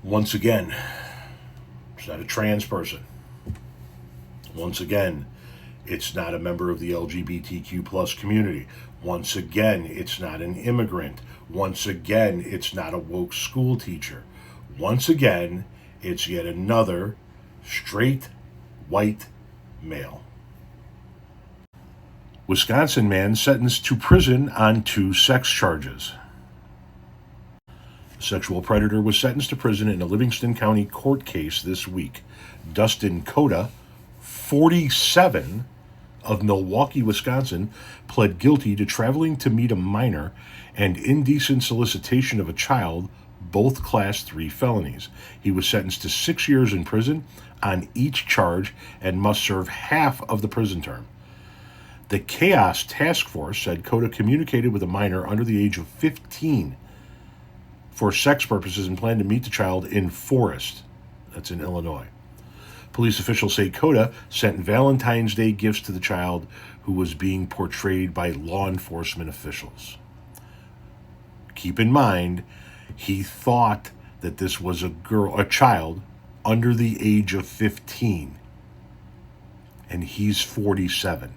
Once again, it's not a trans person. Once again, it's not a member of the LGBTQ plus community. Once again, it's not an immigrant. Once again, it's not a woke school teacher. Once again, it's yet another straight white male. Wisconsin man sentenced to prison on 2 sex charges. A sexual predator was sentenced to prison in a Livingston County court case this week. Dustin Coda, 47, of Milwaukee, Wisconsin, pled guilty to traveling to meet a minor and indecent solicitation of a child, both Class 3 felonies. He was sentenced to 6 years in prison on each charge and must serve half of the prison term. The Chaos Task Force said Coda communicated with a minor under the age of 15 for sex purposes and planned to meet the child in Forest. That's in Illinois. Police officials say Coda sent Valentine's Day gifts to the child, who was being portrayed by law enforcement officials. Keep in mind, he thought that this was a child under the age of 15, and he's 47.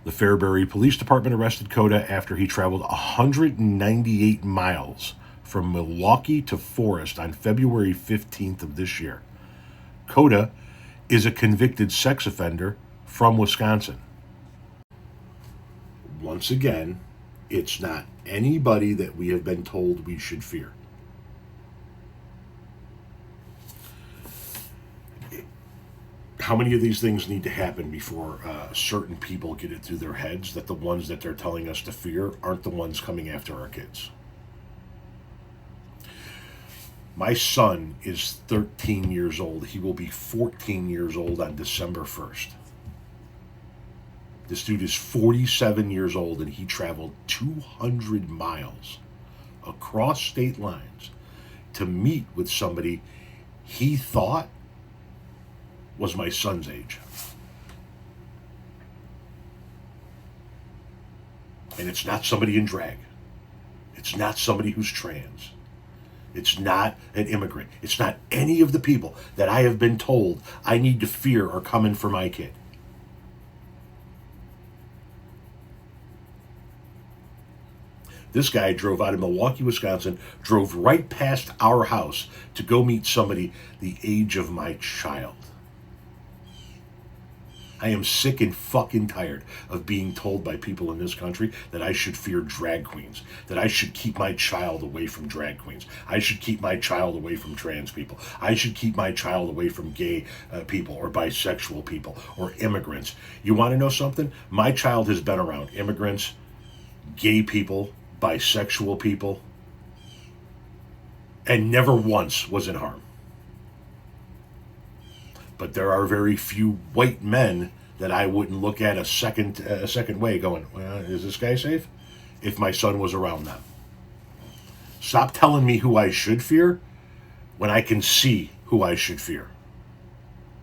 The Fairbury Police Department arrested Coda after he traveled 198 miles from Milwaukee to Forest on February 15th of this year. Coda is a convicted sex offender from Wisconsin. Once again, it's not anybody that we have been told we should fear. How many of these things need to happen before certain people get it through their heads that the ones that they're telling us to fear aren't the ones coming after our kids? My son is 13 years old. He will be 14 years old on December 1st. This dude is 47 years old, and he traveled 200 miles across state lines to meet with somebody he thought was my son's age. And it's not somebody in drag. It's not somebody who's trans. It's not an immigrant. It's not any of the people that I have been told I need to fear are coming for my kid. This guy drove out of Milwaukee, Wisconsin, drove right past our house to go meet somebody the age of my child. I am sick and fucking tired of being told by people in this country that I should fear drag queens, that I should keep my child away from drag queens. I should keep my child away from trans people. I should keep my child away from gay people or bisexual people or immigrants. You want to know something? My child has been around immigrants, gay people, bisexual people, and never once was in harm. But there are very few white men that I wouldn't look at a second way going, well, is this guy safe? If my son was around them. Stop telling me who I should fear when I can see who I should fear.